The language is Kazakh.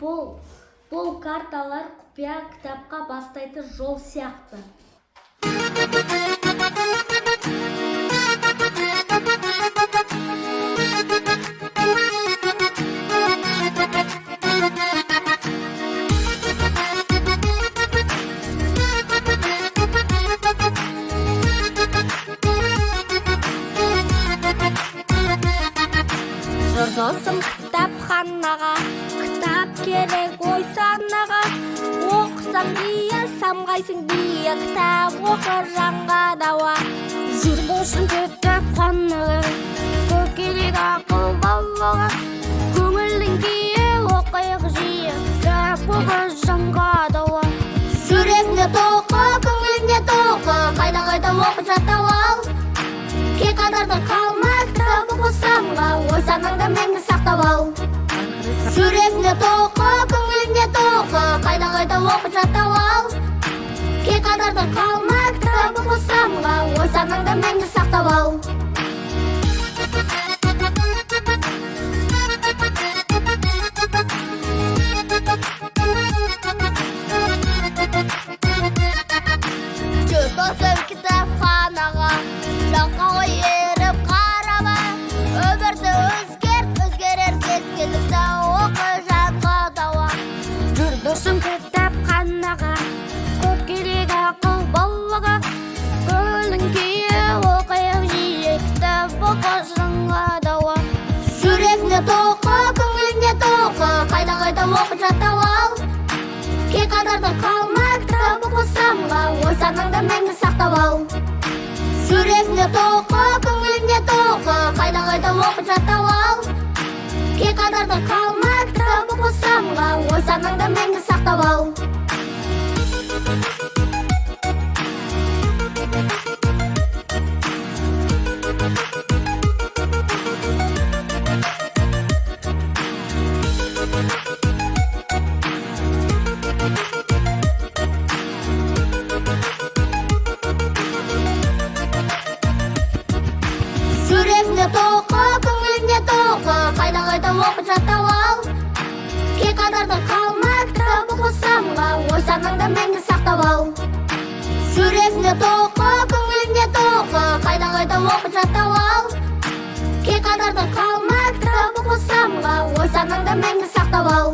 Бұл карталар құпия кітапқа бастайтын жол сияқты. Досым кітапханаға, кітап керек ой санаға. Оқысаң бие, самғайсың бие, кітап оқыр жанға дауа. Жүр досым кітапханаға, көп керек ақыл балаға. Көңілдің кие, оқиық жиі, кітап оқыр жанға дауа. Жүрегіне тоқы, көңіліне тоқы, қайда оқып жаттап ал. Кей қадарда қалма, кітап оқы самға, ой санаңда мәңгі сақтап ал. Жүрегіне тоқы, көңіліне тоқы, қайда оқып жаттап ал. Кей қадарда қалма, кітап оқы самға, ой санаңда мәңгі сақтап ал. Жүр досым кітапханаға, жаққа ой еріп қарама. Өмірді өзгерер кез келді, оқы жанға дауа. Жүр досым кітапханаға, көп керек ақыл балаға. Көңілдің күйі, оқиық жиі, кітап оқы жанға дауа. Жүрегіне тоқы, көңіліне тоқы, қайда оқып жаттап ал. Кей қадарда қалма, кітап оқы самға, ой санаңда мәңгі сақтап ал. Жүрегіне тоқы, көңіліне тоқы, қайда оқып жаттап ал. Кей қадарда қалма, кітап оқы самға, ой санаңда мәңгі сақтап ал. Жүрегіне тоқы, көңіліне тоқы, қайда оқып жаттап ал. Кей қадарда қалма, кітап оқы самға, ой санаңда мәңгі сақтап ал. Жүрегіне тоқы, көңіліне тоқы, қайда оқып жаттап ал. Кей қадарда қалма, кітап оқы самға, ой санаңда мәңгі сақтап ал.